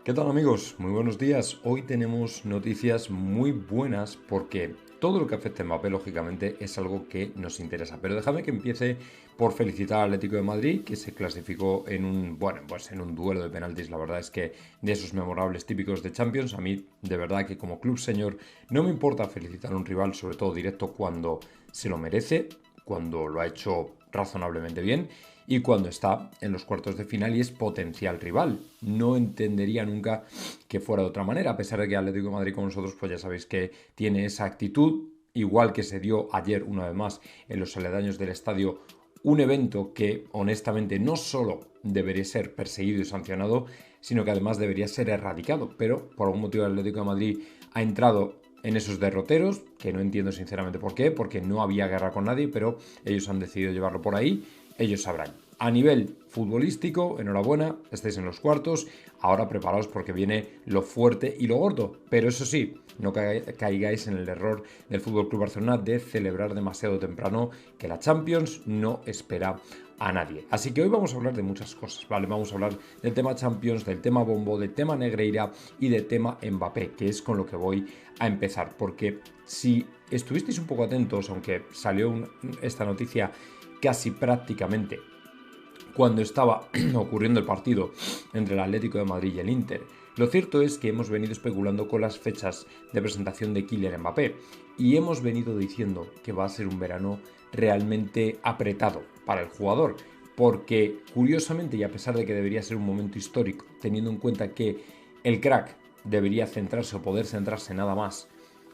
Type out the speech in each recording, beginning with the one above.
¿Qué tal amigos? Muy buenos días. Hoy tenemos noticias muy buenas porque todo lo que afecta a Mbappé lógicamente es algo que nos interesa. Pero déjame que empiece por felicitar al Atlético de Madrid que se clasificó en un duelo de penaltis. La verdad es que de esos memorables típicos de Champions, a mí de verdad que como club señor no me importa felicitar a un rival, sobre todo directo cuando se lo merece, cuando lo ha hecho razonablemente bien y cuando está en los cuartos de final y es potencial rival. No entendería nunca que fuera de otra manera, a pesar de que Atlético de Madrid con nosotros, pues ya sabéis que tiene esa actitud, igual que se dio ayer una vez más en los aledaños del estadio, un evento que honestamente no solo debería ser perseguido y sancionado, sino que además debería ser erradicado, pero por algún motivo el Atlético de Madrid ha entrado en esos derroteros, que no entiendo sinceramente por qué, porque no había guerra con nadie, pero ellos han decidido llevarlo por ahí, ellos sabrán. A nivel futbolístico, enhorabuena, estáis en los cuartos, ahora preparaos porque viene lo fuerte y lo gordo, pero eso sí, no caigáis en el error del FC Barcelona de celebrar demasiado temprano, que la Champions no espera a nadie. Así que hoy vamos a hablar de muchas cosas, ¿vale? Vamos a hablar del tema Champions, del tema Bombo, del tema Negreira y del tema Mbappé, que es con lo que voy a empezar, porque si estuvisteis un poco atentos, aunque salió esta noticia casi prácticamente cuando estaba ocurriendo el partido entre el Atlético de Madrid y el Inter. Lo cierto es que hemos venido especulando con las fechas de presentación de Kylian Mbappé y hemos venido diciendo que va a ser un verano realmente apretado para el jugador, porque curiosamente y a pesar de que debería ser un momento histórico, teniendo en cuenta que el crack debería centrarse o poder centrarse nada más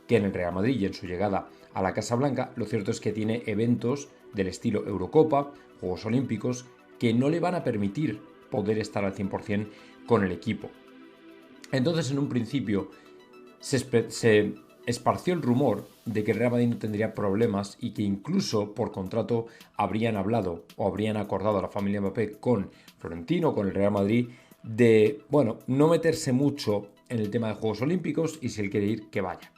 que en el Real Madrid y en su llegada a la Casa Blanca, lo cierto es que tiene eventos del estilo Eurocopa, Juegos Olímpicos, que no le van a permitir poder estar al 100% con el equipo. Entonces, en un principio, se esparció el rumor de que el Real Madrid no tendría problemas y que incluso por contrato habrían hablado o habrían acordado a la familia Mbappé con Florentino, con el Real Madrid, de, bueno, no meterse mucho en el tema de Juegos Olímpicos y si él quiere ir, que vaya.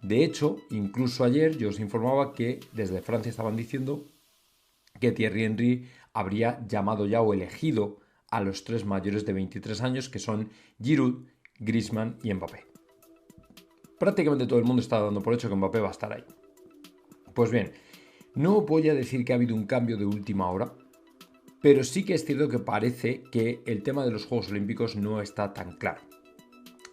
De hecho, incluso ayer yo os informaba que desde Francia estaban diciendo que Thierry Henry habría llamado ya o elegido a los tres mayores de 23 años, que son Giroud, Griezmann y Mbappé. Prácticamente todo el mundo está dando por hecho que Mbappé va a estar ahí. Pues bien, no voy a decir que ha habido un cambio de última hora, pero sí que es cierto que parece que el tema de los Juegos Olímpicos no está tan claro.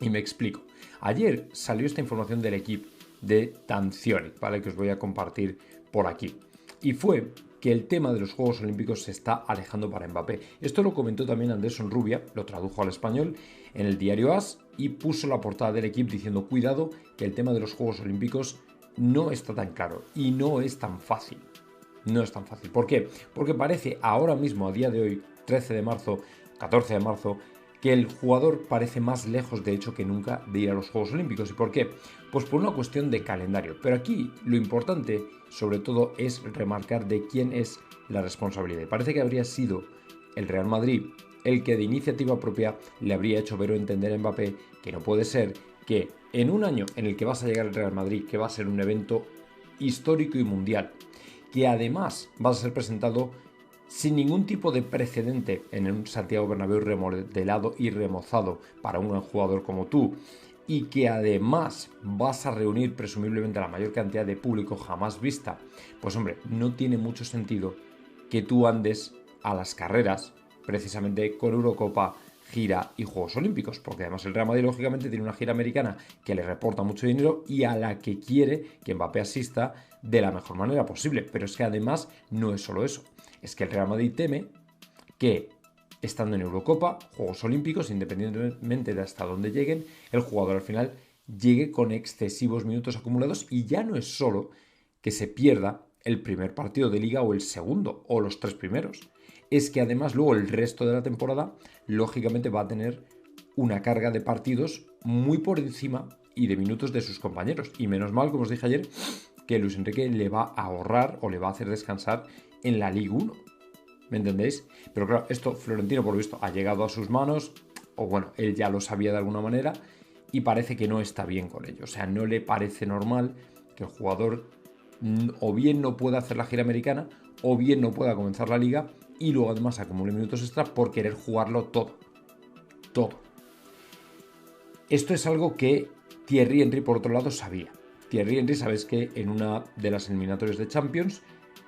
Y me explico. Ayer salió esta información del equipo de Tanzioni, ¿vale? Que os voy a compartir por aquí. Y fue que el tema de los Juegos Olímpicos se está alejando para Mbappé. Esto lo comentó también Anderson Rubia, lo tradujo al español en el diario AS y puso la portada del equipo diciendo cuidado que el tema de los Juegos Olímpicos no está tan claro y no es tan fácil. No es tan fácil. ¿Por qué? Porque parece ahora mismo, a día de hoy, 13 de marzo, 14 de marzo, que el jugador parece más lejos de hecho que nunca de ir a los Juegos Olímpicos. ¿Y por qué? Pues por una cuestión de calendario. Pero aquí lo importante, sobre todo, es remarcar de quién es la responsabilidad. Y parece que habría sido el Real Madrid el que de iniciativa propia le habría hecho ver o entender a Mbappé que no puede ser que en un año en el que vas a llegar al Real Madrid, que va a ser un evento histórico y mundial, que además va a ser presentado sin ningún tipo de precedente en un Santiago Bernabéu remodelado y remozado para un gran jugador como tú, y que además vas a reunir presumiblemente la mayor cantidad de público jamás vista, pues hombre, no tiene mucho sentido que tú andes a las carreras precisamente con Eurocopa, gira y Juegos Olímpicos, porque además el Real Madrid lógicamente tiene una gira americana que le reporta mucho dinero y a la que quiere que Mbappé asista de la mejor manera posible. Pero es que además no es solo eso, es que el Real Madrid teme que estando en Eurocopa, Juegos Olímpicos, independientemente de hasta dónde lleguen, el jugador al final llegue con excesivos minutos acumulados y ya no es solo que se pierda el primer partido de liga o el segundo o los tres primeros, es que además luego el resto de la temporada lógicamente va a tener una carga de partidos muy por encima y de minutos de sus compañeros. Y menos mal, como os dije ayer, que Luis Enrique le va a ahorrar o le va a hacer descansar en la Liga 1. ¿Me entendéis? Pero claro, esto Florentino por lo visto ha llegado a sus manos, o bueno, él ya lo sabía de alguna manera, y parece que no está bien con ello. O sea, no le parece normal que el jugador o bien no pueda hacer la gira americana, o bien no pueda comenzar la liga, y luego además acumule minutos extra por querer jugarlo todo. Todo. Esto es algo que Thierry Henry, por otro lado, sabía. Thierry Henry, sabes que en una de las eliminatorias de Champions,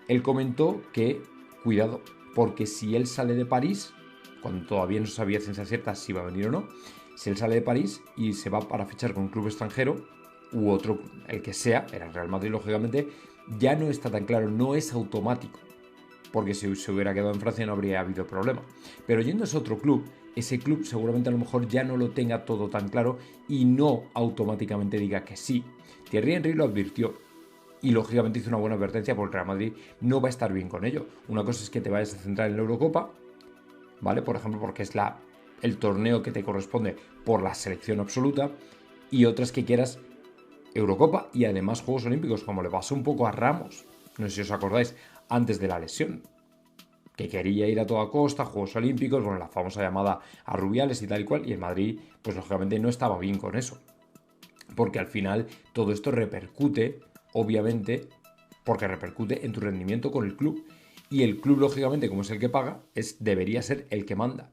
él comentó que, cuidado, porque si él sale de París, cuando todavía no sabía ciencia cierta si iba a venir o no, si él sale de París y se va para fichar con un club extranjero, u otro, el que sea, era el Real Madrid, lógicamente, ya no está tan claro, no es automático. Porque si se hubiera quedado en Francia no habría habido problema. Pero yendo a ese otro club, ese club seguramente a lo mejor ya no lo tenga todo tan claro y no automáticamente diga que sí. Thierry Henry lo advirtió y lógicamente hizo una buena advertencia porque el Real Madrid no va a estar bien con ello. Una cosa es que te vayas a centrar en la Eurocopa, ¿vale? Por ejemplo, porque es el torneo que te corresponde por la selección absoluta, y otra es que quieras Eurocopa y además Juegos Olímpicos, como le pasó un poco a Ramos, no sé si os acordáis, antes de la lesión, que quería ir a toda costa, Juegos Olímpicos, bueno, la famosa llamada a Rubiales y tal y cual, y el Madrid, pues lógicamente no estaba bien con eso, porque al final todo esto repercute, obviamente, porque repercute en tu rendimiento con el club, y el club, lógicamente, como es el que paga, debería ser el que manda.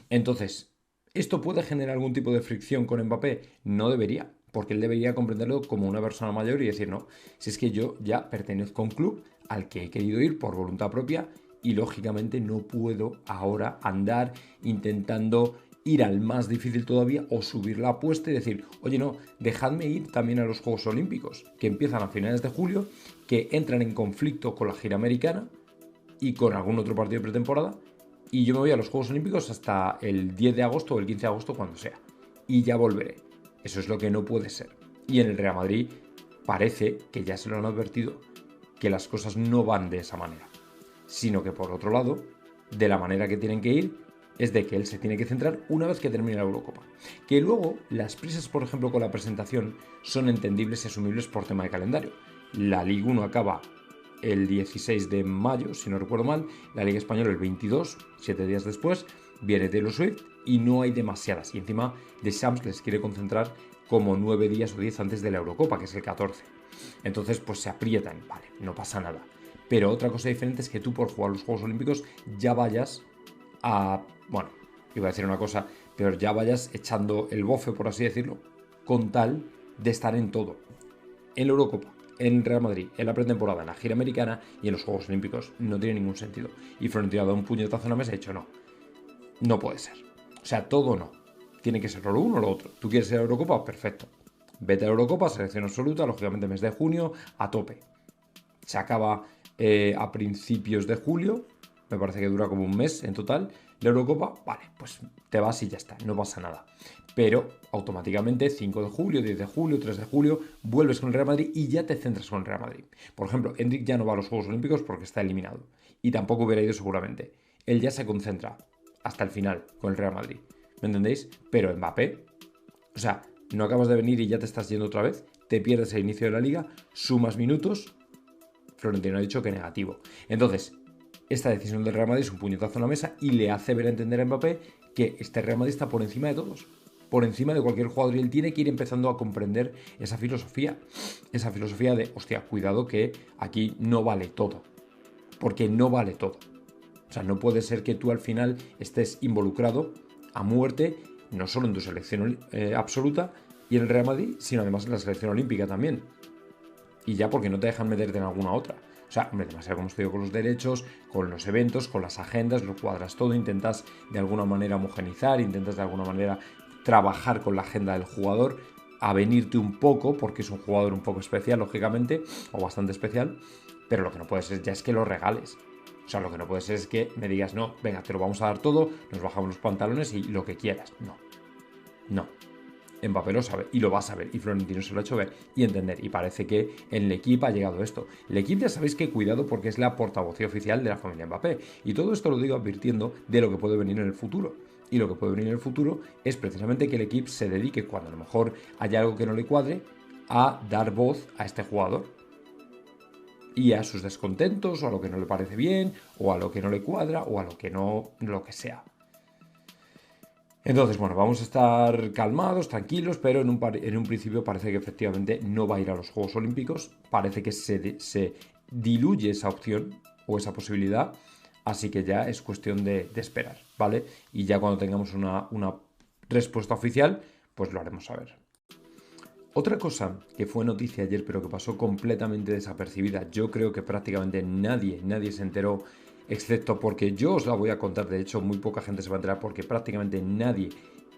Entonces, ¿esto puede generar algún tipo de fricción con Mbappé? No debería, porque él debería comprenderlo como una persona mayor y decir, no, si es que yo ya pertenezco a un club al que he querido ir por voluntad propia y lógicamente no puedo ahora andar intentando ir al más difícil todavía o subir la apuesta y decir, oye no, dejadme ir también a los Juegos Olímpicos, que empiezan a finales de julio, que entran en conflicto con la gira americana y con algún otro partido de pretemporada, y yo me voy a los Juegos Olímpicos hasta el 10 de agosto o el 15 de agosto, cuando sea. Y ya volveré. Eso es lo que no puede ser. Y en el Real Madrid parece que ya se lo han advertido, que las cosas no van de esa manera. Sino que por otro lado, de la manera que tienen que ir, es de que él se tiene que centrar una vez que termine la Eurocopa. Que luego las prisas, por ejemplo, con la presentación son entendibles y asumibles por tema de calendario. La Liga 1 acaba el 16 de mayo, si no recuerdo mal, la Liga Española el 22, 7 días después, viene Taylor Swift y no hay demasiadas. Y encima de Shams les quiere concentrar como 9 días o 10 antes de la Eurocopa, que es el 14. Entonces, pues se aprietan, vale, no pasa nada. Pero otra cosa diferente es que tú por jugar los Juegos Olímpicos ya vayas a, bueno, iba a decir una cosa, pero ya vayas echando el bofe, por así decirlo, con tal de estar en todo. En la Eurocopa, en Real Madrid, en la pretemporada, en la gira americana y en los Juegos Olímpicos. No tiene ningún sentido. Y Florentino ha dado un puñetazo en la mesa y ha dicho no. No puede ser. O sea, todo no. Tiene que ser lo uno o lo otro. ¿Tú quieres ir a la Eurocopa? Perfecto. Vete a la Eurocopa, selección absoluta, lógicamente mes de junio, a tope. Se acaba a principios de julio, me parece que dura como un mes en total. La Eurocopa, vale, pues te vas y ya está, no pasa nada. Pero automáticamente 5 de julio, 10 de julio, 3 de julio, vuelves con el Real Madrid y ya te centras con el Real Madrid. Por ejemplo, Endrick ya no va a los Juegos Olímpicos porque está eliminado. Y tampoco hubiera ido seguramente. Él ya se concentra hasta el final con el Real Madrid. ¿Me entendéis? Pero Mbappé, o sea, no acabas de venir y ya te estás yendo otra vez, te pierdes el inicio de la liga, sumas minutos. Florentino ha dicho que negativo. Entonces, esta decisión del Real Madrid es un puñetazo en la mesa y le hace ver a entender a Mbappé que este Real Madrid está por encima de todos, por encima de cualquier jugador, y él tiene que ir empezando a comprender esa filosofía de, hostia, cuidado que aquí no vale todo, porque no vale todo. O sea, no puede ser que tú al final estés involucrado a muerte, no solo en tu selección absoluta y en el Real Madrid, sino además en la selección olímpica también. Y ya porque no te dejan meterte en alguna otra. O sea, hombre, demasiado como estoy con los derechos, con los eventos, con las agendas, lo cuadras todo, intentas de alguna manera homogenizar, intentas de alguna manera trabajar con la agenda del jugador, a venirte un poco, porque es un jugador un poco especial, lógicamente, o bastante especial, pero lo que no puede ser ya es que lo regales. O sea, lo que no puede ser es que me digas, no, venga, te lo vamos a dar todo, nos bajamos los pantalones y lo que quieras. No. No. Mbappé lo sabe y lo va a saber, y Florentino se lo ha hecho ver y entender, y parece que en el equipo ha llegado esto. El equipo, ya sabéis que cuidado, porque es la portavocía oficial de la familia Mbappé, y todo esto lo digo advirtiendo de lo que puede venir en el futuro. Y lo que puede venir en el futuro es precisamente que el equipo se dedique, cuando a lo mejor haya algo que no le cuadre, a dar voz a este jugador y a sus descontentos, o a lo que no le parece bien, o a lo que no le cuadra, o a lo que no, lo que sea. Entonces, bueno, vamos a estar calmados, tranquilos, pero en un principio parece que efectivamente no va a ir a los Juegos Olímpicos. Parece que se diluye esa opción o esa posibilidad, así que ya es cuestión de esperar, ¿vale? Y ya cuando tengamos una respuesta oficial, pues lo haremos saber. Otra cosa que fue noticia ayer pero que pasó completamente desapercibida, yo creo que prácticamente nadie se enteró, excepto porque yo os la voy a contar, de hecho muy poca gente se va a enterar porque prácticamente nadie,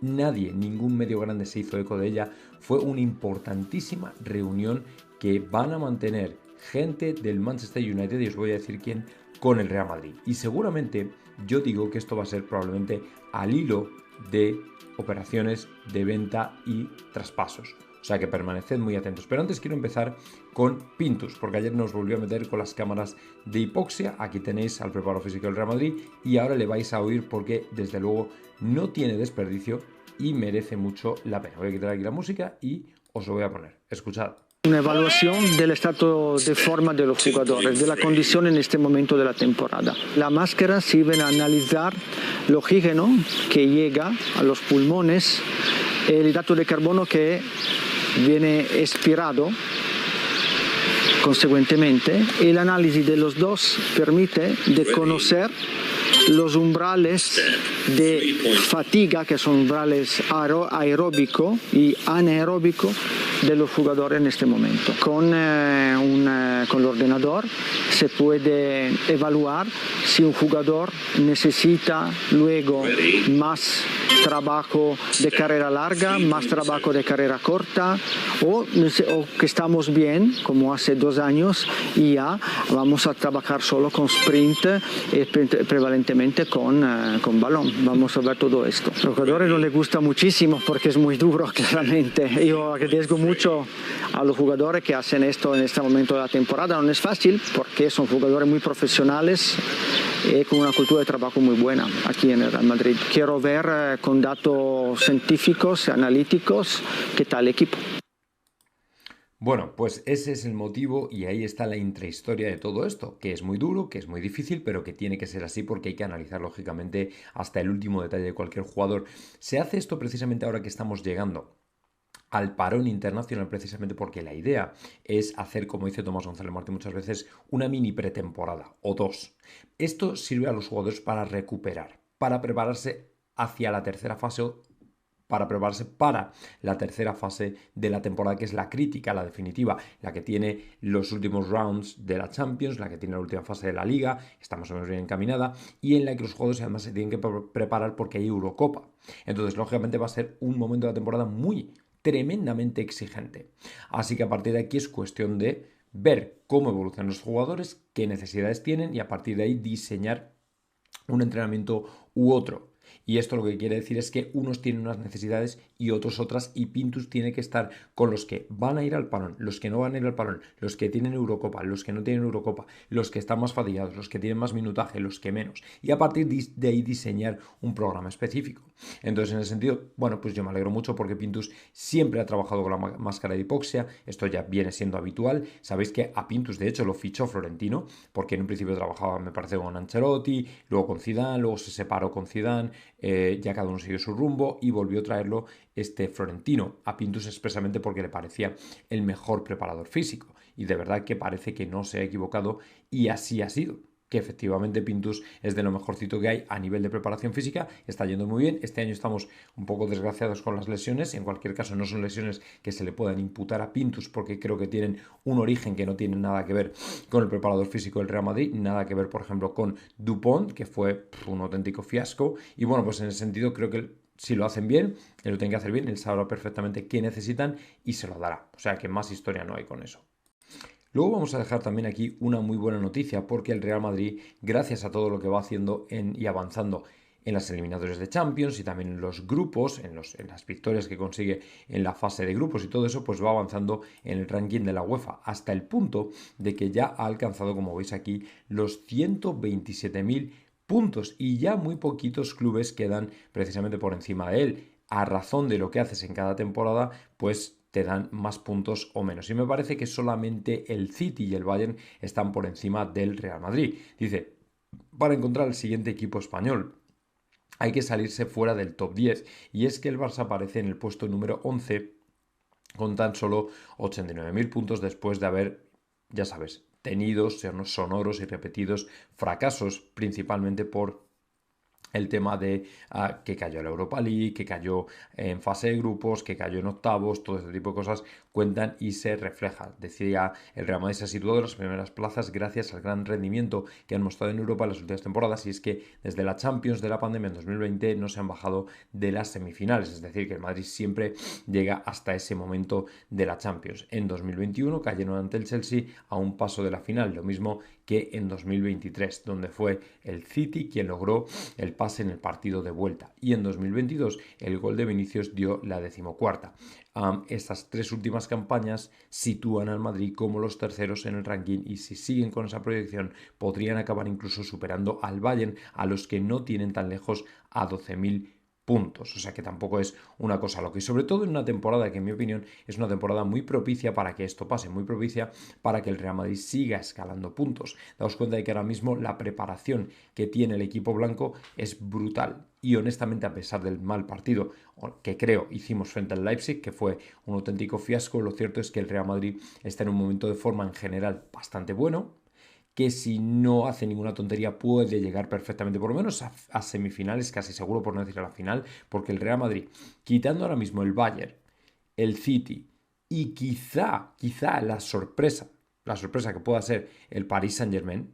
ningún medio grande se hizo eco de ella, fue una importantísima reunión que van a mantener gente del Manchester United, y os voy a decir quién, con el Real Madrid. Y seguramente yo digo que esto va a ser probablemente al hilo de operaciones de venta y traspasos. O sea que permaneced muy atentos. Pero antes quiero empezar con Pintus, porque ayer nos volvió a meter con las cámaras de hipoxia. Aquí tenéis al preparador físico del Real Madrid y ahora le vais a oír porque desde luego no tiene desperdicio y merece mucho la pena. Voy a quitar aquí la música y os lo voy a poner. Escuchad. Una evaluación del estado de forma de los jugadores, de la condición en este momento de la temporada. La máscara sirve a analizar el oxígeno que llega a los pulmones, el hidrato de carbono que viene expirado consecuentemente. El análisis de los dos permite de conocer los umbrales de fatiga, que son umbrales aeróbico y anaeróbico de los jugadores en este momento. Con el ordenador se puede evaluar si un jugador necesita luego más trabajo de carrera larga, más trabajo de carrera corta, o que estamos bien, como hace 2 años, y ya vamos a trabajar solo con sprint y prevalentemente con balón. Vamos a ver todo esto. A los jugadores no les gusta muchísimo porque es muy duro, claramente. Yo agradezco mucho a los jugadores que hacen esto en este momento de la temporada. No es fácil porque son jugadores muy profesionales y con una cultura de trabajo muy buena aquí en el Real Madrid. Quiero ver con datos científicos, analíticos, qué tal el equipo. Bueno, pues ese es el motivo y ahí está la intrahistoria de todo esto, que es muy duro, que es muy difícil, pero que tiene que ser así porque hay que analizar lógicamente hasta el último detalle de cualquier jugador. Se hace esto precisamente ahora que estamos llegando al parón internacional, precisamente porque la idea es hacer, como dice Tomás González Martín muchas veces, una mini pretemporada o 2. Esto sirve a los jugadores para recuperar, para prepararse hacia la tercera fase para prepararse para la tercera fase de la temporada, que es la crítica, la definitiva, la que tiene los últimos rounds de la Champions, la que tiene la última fase de la Liga, está más o menos bien encaminada, y en la que los jugadores además se tienen que preparar porque hay Eurocopa. Entonces, lógicamente va a ser un momento de la temporada muy tremendamente exigente. Así que a partir de aquí es cuestión de ver cómo evolucionan los jugadores, qué necesidades tienen y a partir de ahí diseñar un entrenamiento u otro. Y esto lo que quiere decir es que unos tienen unas necesidades y otros otras, y Pintus tiene que estar con los que van a ir al parón, los que no van a ir al parón, los que tienen Eurocopa, los que no tienen Eurocopa, los que están más fatigados, los que tienen más minutaje, los que menos, y a partir de ahí diseñar un programa específico. Entonces, en ese sentido, bueno, pues yo me alegro mucho porque Pintus siempre ha trabajado con la máscara de hipoxia, esto ya viene siendo habitual. Sabéis que a Pintus, de hecho, lo fichó Florentino, porque en un principio trabajaba, me parece, con Ancelotti, luego con Zidane, luego se separó con Zidane, ya cada uno siguió su rumbo y volvió a traerlo Florentino a Pintus expresamente porque le parecía el mejor preparador físico, y de verdad que parece que no se ha equivocado y así ha sido, que efectivamente Pintus es de lo mejorcito que hay a nivel de preparación física, está yendo muy bien. Este año estamos un poco desgraciados con las lesiones, en cualquier caso no son lesiones que se le puedan imputar a Pintus porque creo que tienen un origen que no tiene nada que ver con el preparador físico del Real Madrid, nada que ver por ejemplo con Dupont, que fue un auténtico fiasco, y bueno, pues en ese sentido creo que si lo hacen bien, él lo tiene que hacer bien, él sabrá perfectamente qué necesitan y se lo dará, o sea que más historia no hay con eso. Luego vamos a dejar también aquí una muy buena noticia porque el Real Madrid, gracias a todo lo que va haciendo y avanzando en las eliminatorias de Champions y también en los grupos, en las victorias que consigue en la fase de grupos y todo eso, pues va avanzando en el ranking de la UEFA hasta el punto de que ya ha alcanzado, como veis aquí, los 127.000 puntos y ya muy poquitos clubes quedan precisamente por encima de él. A razón de lo que haces en cada temporada, pues te dan más puntos o menos. Y me parece que solamente el City y el Bayern están por encima del Real Madrid. Dice, para encontrar el siguiente equipo español hay que salirse fuera del top 10. Y es que el Barça aparece en el puesto número 11 con tan solo 89.000 puntos después de haber, ya sabes, tenido sonoros y repetidos fracasos, principalmente por el tema de que cayó en la Europa League, que cayó en fase de grupos, que cayó en octavos, todo este tipo de cosas cuentan y se refleja. Decía, el Real Madrid se ha situado en las primeras plazas gracias al gran rendimiento que han mostrado en Europa en las últimas temporadas, y es que desde la Champions de la pandemia en 2020 no se han bajado de las semifinales, es decir, que el Madrid siempre llega hasta ese momento de la Champions. En 2021 cayeron ante el Chelsea a un paso de la final, lo mismo que en 2023, donde fue el City quien logró el pase en el partido de vuelta, y en 2022 el gol de Vinicius dio la 14ª. Estas tres últimas campañas sitúan al Madrid como los terceros en el ranking, y si siguen con esa proyección podrían acabar incluso superando al Bayern, a los que no tienen tan lejos, a 12.000 puntos, o sea que tampoco es una cosa loca, y sobre todo en una temporada que en mi opinión es una temporada muy propicia para que esto pase, muy propicia para que el Real Madrid siga escalando puntos. Daos cuenta de que ahora mismo la preparación que tiene el equipo blanco es brutal, y honestamente, a pesar del mal partido que creo hicimos frente al Leipzig, que fue un auténtico fiasco, lo cierto es que el Real Madrid está en un momento de forma en general bastante bueno, que si no hace ninguna tontería puede llegar perfectamente, por lo menos a semifinales, casi seguro, por no decir a la final, porque el Real Madrid, quitando ahora mismo el Bayern, el City y quizá la sorpresa que pueda ser el Paris Saint-Germain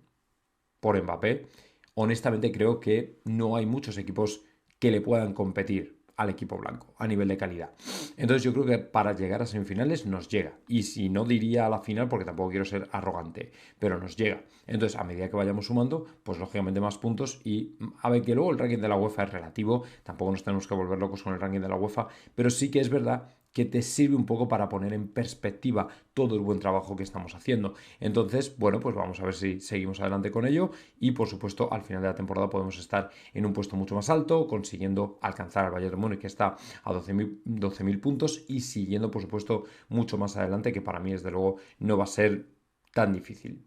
por Mbappé, honestamente creo que no hay muchos equipos que le puedan competir al equipo blanco a nivel de calidad. Entonces yo creo que para llegar a semifinales nos llega, y si no diría a la final porque tampoco quiero ser arrogante, pero nos llega. Entonces a medida que vayamos sumando, pues lógicamente más puntos, y a ver, que luego el ranking de la UEFA es relativo, tampoco nos tenemos que volver locos con el ranking de la UEFA, pero sí que es verdad que te sirve un poco para poner en perspectiva todo el buen trabajo que estamos haciendo. Entonces, bueno, pues vamos a ver si seguimos adelante con ello, y por supuesto al final de la temporada podemos estar en un puesto mucho más alto, consiguiendo alcanzar al Bayern de Múnich, que está a 12.000 puntos, y siguiendo por supuesto mucho más adelante, que para mí desde luego no va a ser tan difícil.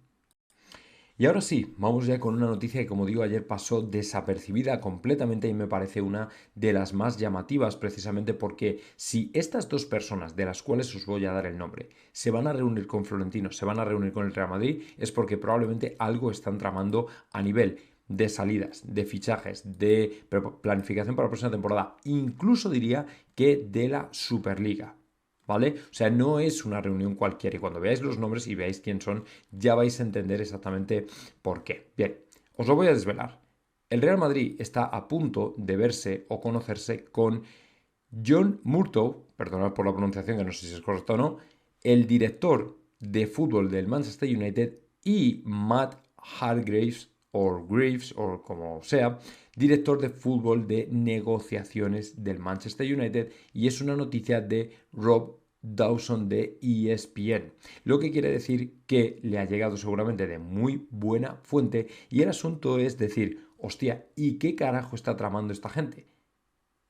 Y ahora sí, vamos ya con una noticia que, como digo, ayer pasó desapercibida completamente, y me parece una de las más llamativas, precisamente porque si estas dos personas, de las cuales os voy a dar el nombre, se van a reunir con Florentino, se van a reunir con el Real Madrid, es porque probablemente algo están tramando a nivel de salidas, de fichajes, de planificación para la próxima temporada, incluso diría que de la Superliga. ¿Vale? O sea, no es una reunión cualquiera, y cuando veáis los nombres y veáis quién son, ya vais a entender exactamente por qué. Bien, os lo voy a desvelar. El Real Madrid está a punto de verse o conocerse con John Murtough, perdonad por la pronunciación, que no sé si es correcto o no, el director de fútbol del Manchester United, y Matt Hargreaves, o Graves, o como sea, director de fútbol de negociaciones del Manchester United, y es una noticia de Rob Dawson de ESPN, lo que quiere decir que le ha llegado seguramente de muy buena fuente, y el asunto es decir, hostia, ¿y qué carajo está tramando esta gente?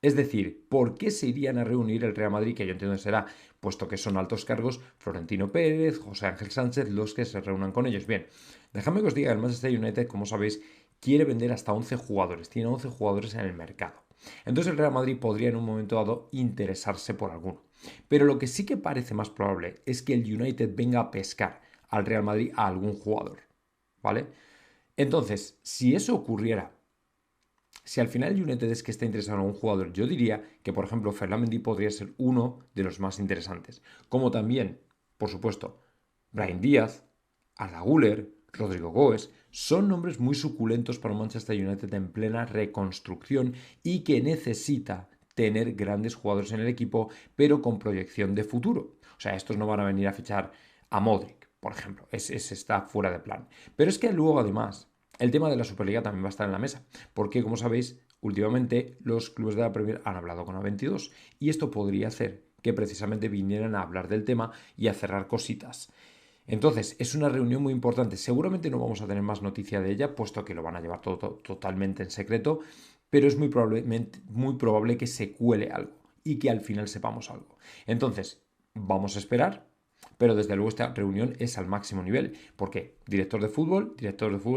Es decir, ¿por qué se irían a reunir el Real Madrid? Que yo entiendo que será, puesto que son altos cargos, Florentino Pérez, José Ángel Sánchez, los que se reúnan con ellos. Bien, dejadme que os diga, el Manchester United, como sabéis, quiere vender hasta 11 jugadores, tiene 11 jugadores en el mercado. Entonces el Real Madrid podría en un momento dado interesarse por alguno. Pero lo que sí que parece más probable es que el United venga a pescar al Real Madrid a algún jugador, ¿vale? Entonces, si eso ocurriera, si al final el United es que está interesado en un jugador, yo diría que, por ejemplo, Ferland Mendy podría ser uno de los más interesantes. Como también, por supuesto, Brahim Díaz, Arda Güler, Rodrigo Goes, son nombres muy suculentos para un Manchester United en plena reconstrucción y que necesita tener grandes jugadores en el equipo, pero con proyección de futuro. O sea, estos no van a venir a fichar a Modric, por ejemplo. Ese está fuera de plan. Pero es que luego, además, el tema de la Superliga también va a estar en la mesa, porque, como sabéis, últimamente los clubes de la Premier han hablado con A22, y esto podría hacer que precisamente vinieran a hablar del tema y a cerrar cositas. Entonces, es una reunión muy importante. Seguramente no vamos a tener más noticia de ella, puesto que lo van a llevar todo totalmente en secreto, pero es muy probable que se cuele algo y que al final sepamos algo. Entonces, vamos a esperar. Pero desde luego esta reunión es al máximo nivel. ¿Por qué? Director de fútbol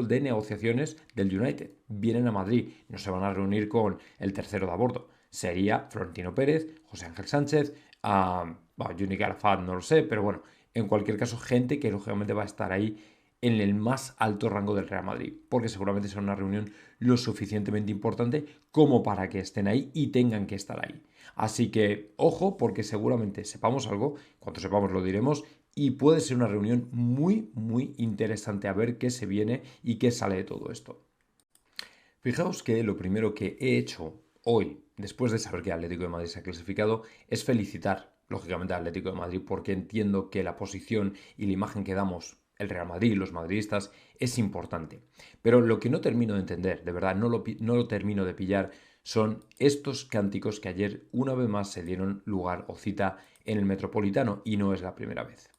de negociaciones del United. Vienen a Madrid, no se van a reunir con el tercero de a bordo. Sería Florentino Pérez, José Ángel Sánchez, Juni Calafat, no lo sé, pero bueno, en cualquier caso, gente que lógicamente va a estar ahí en el más alto rango del Real Madrid, porque seguramente será una reunión lo suficientemente importante como para que estén ahí y tengan que estar ahí. Así que ojo, porque seguramente sepamos algo, cuando sepamos lo diremos, y puede ser una reunión muy, muy interesante a ver qué se viene y qué sale de todo esto. Fijaos que lo primero que he hecho hoy, después de saber que el Atlético de Madrid se ha clasificado, es felicitar, lógicamente, al Atlético de Madrid, porque entiendo que la posición y la imagen que damos el Real Madrid y los madridistas es importante. Pero lo que no termino de entender, de verdad, no lo termino de pillar, son estos cánticos que ayer una vez más se dieron lugar o cita en el Metropolitano, y no es la primera vez.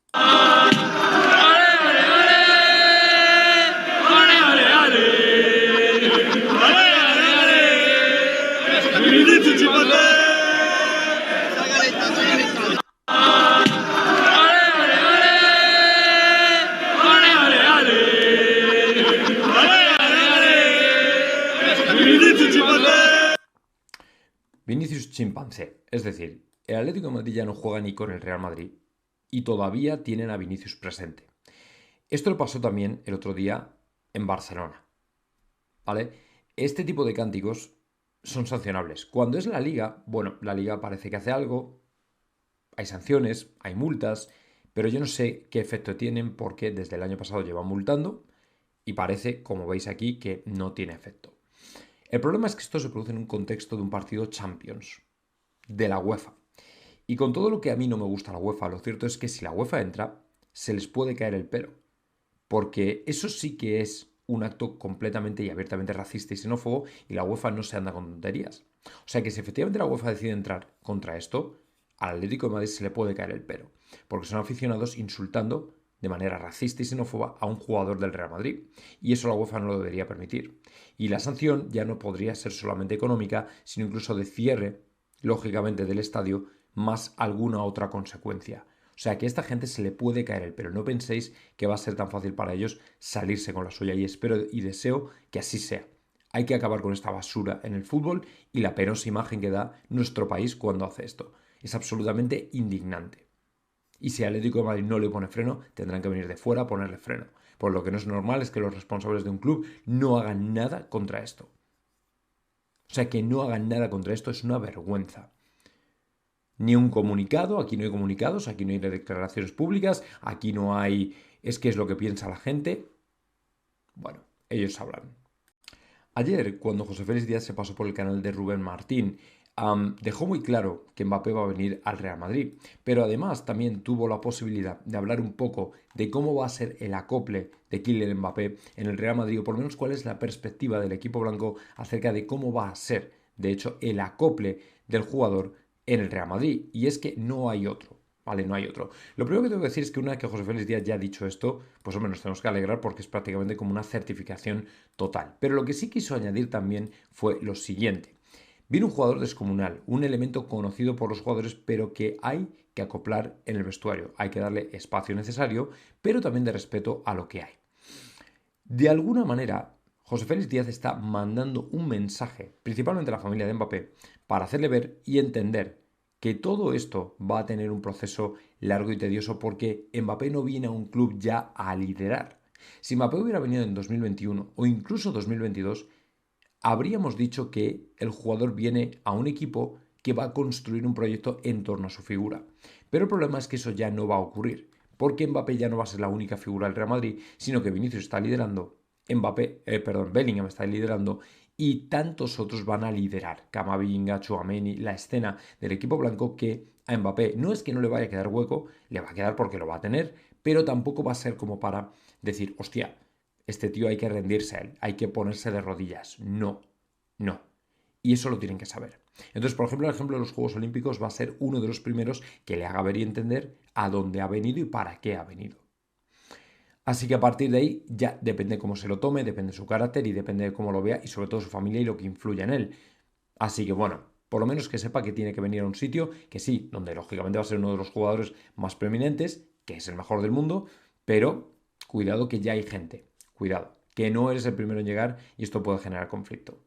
Vinicius chimpancé, es decir, el Atlético de Madrid ya no juega ni con el Real Madrid y todavía tienen a Vinicius presente. Esto le pasó también el otro día en Barcelona, ¿vale? Este tipo de cánticos son sancionables. Cuando es la Liga, bueno, la Liga parece que hace algo, hay sanciones, hay multas, pero yo no sé qué efecto tienen porque desde el año pasado llevan multando y parece, como veis aquí, que no tiene efecto. El problema es que esto se produce en un contexto de un partido Champions, de la UEFA. Y con todo lo que a mí no me gusta la UEFA, lo cierto es que si la UEFA entra, se les puede caer el pelo. Porque eso sí que es un acto completamente y abiertamente racista y xenófobo, y la UEFA no se anda con tonterías. O sea que si efectivamente la UEFA decide entrar contra esto, al Atlético de Madrid se le puede caer el pelo. Porque son aficionados insultando de manera racista y xenófoba a un jugador del Real Madrid. Y eso la UEFA no lo debería permitir. Y la sanción ya no podría ser solamente económica, sino incluso de cierre, lógicamente, del estadio, más alguna otra consecuencia. O sea que a esta gente se le puede caer el pelo. No penséis que va a ser tan fácil para ellos salirse con la suya, y espero y deseo que así sea. Hay que acabar con esta basura en el fútbol y la penosa imagen que da nuestro país cuando hace esto. Es absolutamente indignante. Y si al Atlético de Madrid no le pone freno, tendrán que venir de fuera a ponerle freno. Por lo que no es normal es que los responsables de un club no hagan nada contra esto. O sea, que no hagan nada contra esto es una vergüenza. Ni un comunicado, aquí no hay comunicados, aquí no hay declaraciones públicas, aquí no hay es que es lo que piensa la gente. Bueno, ellos hablan. Ayer, cuando José Félix Díaz se pasó por el canal de Rubén Martín, dejó muy claro que Mbappé va a venir al Real Madrid, pero además también tuvo la posibilidad de hablar un poco de cómo va a ser el acople de Kylian Mbappé en el Real Madrid, o por lo menos cuál es la perspectiva del equipo blanco acerca de cómo va a ser, de hecho, el acople del jugador en el Real Madrid. Y es que no hay otro. Vale, no hay otro. Lo primero que tengo que decir es que una vez que José Félix Díaz ya ha dicho esto, pues hombre, nos tenemos que alegrar porque es prácticamente como una certificación total. Pero lo que sí quiso añadir también fue lo siguiente. Viene un jugador descomunal, un elemento conocido por los jugadores, pero que hay que acoplar en el vestuario. Hay que darle espacio necesario, pero también de respeto a lo que hay. De alguna manera, José Félix Díaz está mandando un mensaje, principalmente a la familia de Mbappé, para hacerle ver y entender que todo esto va a tener un proceso largo y tedioso, porque Mbappé no viene a un club ya a liderar. Si Mbappé hubiera venido en 2021 o incluso 2022, habríamos dicho que el jugador viene a un equipo que va a construir un proyecto en torno a su figura. Pero el problema es que eso ya no va a ocurrir, porque Mbappé ya no va a ser la única figura del Real Madrid, sino que Vinicius está liderando, Bellingham está liderando, y tantos otros van a liderar, Camavinga, Tchouaméni, la escena del equipo blanco, que a Mbappé no es que no le vaya a quedar hueco, le va a quedar porque lo va a tener, pero tampoco va a ser como para decir, hostia, este tío hay que rendirse a él, hay que ponerse de rodillas. No, no. Y eso lo tienen que saber. Entonces, por ejemplo, el ejemplo de los Juegos Olímpicos va a ser uno de los primeros que le haga ver y entender a dónde ha venido y para qué ha venido. Así que a partir de ahí ya depende cómo se lo tome, depende de su carácter y depende de cómo lo vea, y sobre todo su familia y lo que influya en él. Así que bueno, por lo menos que sepa que tiene que venir a un sitio que sí, donde lógicamente va a ser uno de los jugadores más preeminentes, que es el mejor del mundo, pero cuidado que ya hay gente, cuidado, que no eres el primero en llegar y esto puede generar conflicto.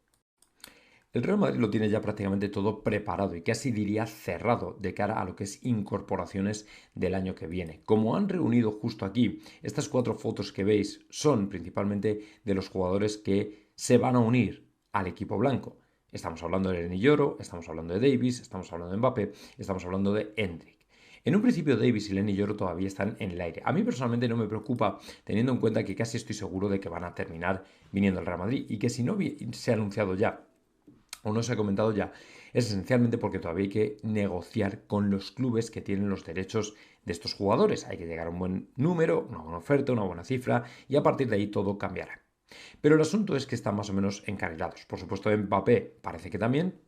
El Real Madrid lo tiene ya prácticamente todo preparado y casi diría cerrado de cara a lo que es incorporaciones del año que viene. Como han reunido justo aquí, estas 4 fotos que veis son principalmente de los jugadores que se van a unir al equipo blanco. Estamos hablando de Lenny Yoro, estamos hablando de Davis, estamos hablando de Mbappé, estamos hablando de Endrick. En un principio Davis y Lenny Yoro todavía están en el aire. A mí personalmente no me preocupa teniendo en cuenta que casi estoy seguro de que van a terminar viniendo al Real Madrid y que si no se ha anunciado ya o no se ha comentado ya, es esencialmente porque todavía hay que negociar con los clubes que tienen los derechos de estos jugadores. Hay que llegar a un buen número, una buena oferta, una buena cifra y a partir de ahí todo cambiará. Pero el asunto es que están más o menos encarrilados. Por supuesto, Mbappé parece que también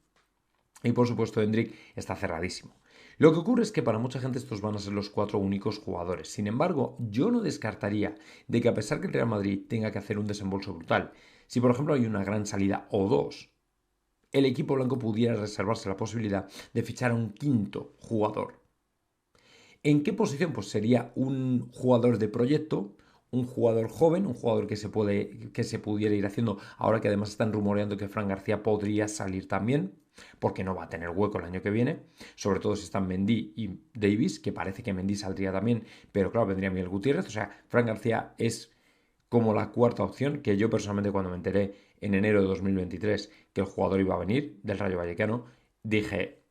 y por supuesto Endrick está cerradísimo. Lo que ocurre es que para mucha gente estos van a ser los 4 únicos jugadores. Sin embargo, yo no descartaría de que a pesar que el Real Madrid tenga que hacer un desembolso brutal, si por ejemplo hay una gran salida o dos, el equipo blanco pudiera reservarse la posibilidad de fichar a un quinto jugador. ¿En qué posición? Pues sería un jugador de proyecto, un jugador joven, un jugador que se pudiera ir haciendo, ahora que además están rumoreando que Fran García podría salir también, porque no va a tener hueco el año que viene, sobre todo si están Mendy y Davis, que parece que Mendy saldría también, pero claro, vendría Miguel Gutiérrez, o sea, Fran García es como la cuarta opción, que yo personalmente cuando me enteré en enero de 2023 que el jugador iba a venir del Rayo Vallecano, dije,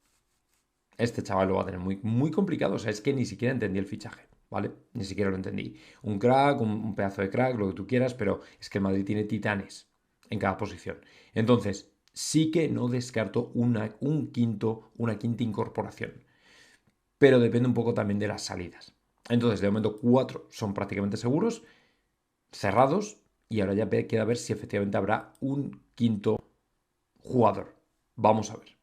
este chaval lo va a tener muy, muy complicado, o sea, es que ni siquiera entendí el fichaje, ¿vale? Ni siquiera lo entendí. Un crack, un pedazo de crack, lo que tú quieras, pero es que el Madrid tiene titanes en cada posición. Entonces, sí que no descarto una quinta incorporación, pero depende un poco también de las salidas. Entonces, de momento 4 son prácticamente seguros, cerrados, y ahora ya queda ver si efectivamente habrá un quinto jugador. Vamos a ver.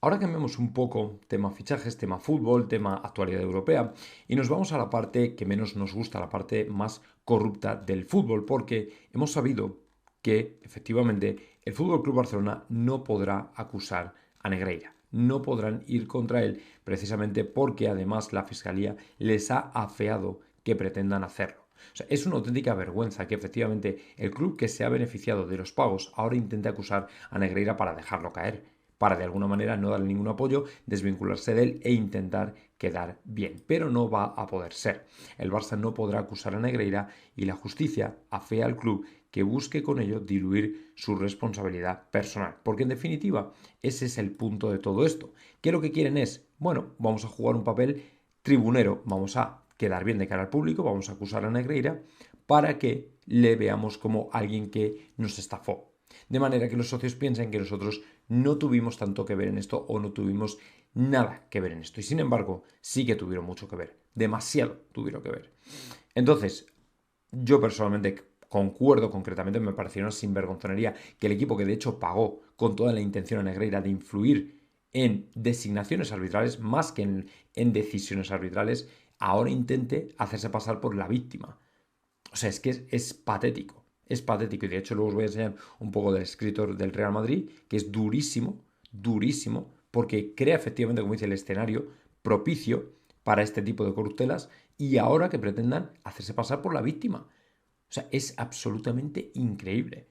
Ahora cambiamos un poco, tema fichajes, tema fútbol, tema actualidad europea, y nos vamos a la parte que menos nos gusta, la parte más corrupta del fútbol, porque hemos sabido que efectivamente el Fútbol Club Barcelona no podrá acusar a Negreira. No podrán ir contra él precisamente porque además la Fiscalía les ha afeado que pretendan hacerlo. O sea, es una auténtica vergüenza que efectivamente el club que se ha beneficiado de los pagos ahora intente acusar a Negreira para dejarlo caer, para de alguna manera no darle ningún apoyo, desvincularse de él e intentar quedar bien. Pero no va a poder ser. El Barça no podrá acusar a Negreira y la justicia afea al club que busque con ello diluir su responsabilidad personal. Porque en definitiva, ese es el punto de todo esto. ¿Qué lo que quieren es? Bueno, vamos a jugar un papel tribunero, vamos a quedar bien de cara al público, vamos a acusar a Negreira para que le veamos como alguien que nos estafó. De manera que los socios piensen que nosotros no tuvimos tanto que ver en esto o no tuvimos nada que ver en esto. Y sin embargo, sí que tuvieron mucho que ver. Demasiado tuvieron que ver. Entonces, yo personalmente concuerdo concretamente, me pareció una sinvergonzonería que el equipo que de hecho pagó con toda la intención a Negreira de influir en designaciones arbitrales más que en decisiones arbitrales, ahora intente hacerse pasar por la víctima. O sea, es que es patético. Es patético y de hecho luego os voy a enseñar un poco del escritor del Real Madrid, que es durísimo, durísimo, porque crea efectivamente, como dice, el escenario propicio para este tipo de corruptelas y ahora que pretendan hacerse pasar por la víctima. O sea, es absolutamente increíble.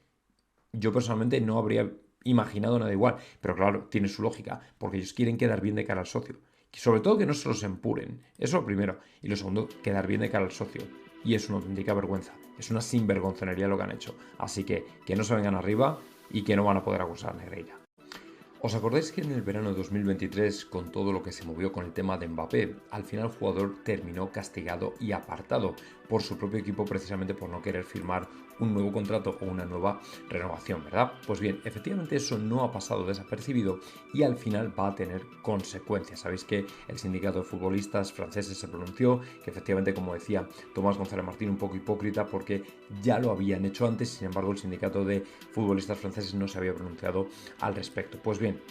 Yo personalmente no habría imaginado nada igual, pero claro, tiene su lógica, porque ellos quieren quedar bien de cara al socio. Sobre todo que no se los empuren, eso es lo primero. Y lo segundo, quedar bien de cara al socio. Y es una auténtica vergüenza, es una sinvergonzonería lo que han hecho. Así que no se vengan arriba y que no van a poder acusar a Negreira. ¿Os acordáis que en el verano de 2023, con todo lo que se movió con el tema de Mbappé, al final el jugador terminó castigado y apartado por su propio equipo precisamente por no querer firmar un nuevo contrato o una nueva renovación, ¿verdad? Pues bien, efectivamente eso no ha pasado desapercibido y al final va a tener consecuencias. Sabéis que el sindicato de futbolistas franceses se pronunció, que efectivamente, como decía Tomás González Martín, un poco hipócrita porque ya lo habían hecho antes, sin embargo el sindicato de futbolistas franceses no se había pronunciado al respecto. Pues bien,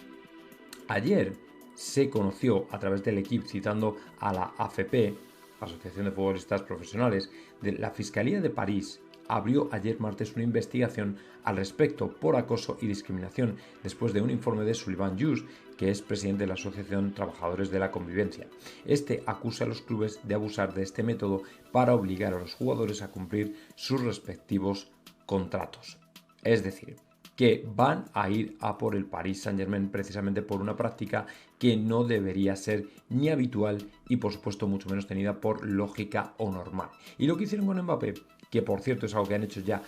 ayer se conoció a través del equipo, citando a la AFP, Asociación de Futbolistas Profesionales, de la Fiscalía de París, abrió ayer martes una investigación al respecto por acoso y discriminación después de un informe de Sullivan Hughes, que es presidente de la Asociación Trabajadores de la Convivencia. Este acusa a los clubes de abusar de este método para obligar a los jugadores a cumplir sus respectivos contratos. Es decir, que van a ir a por el Paris Saint-Germain precisamente por una práctica que no debería ser ni habitual y por supuesto mucho menos tenida por lógica o normal. Y lo que hicieron con Mbappé, que por cierto es algo que han hecho ya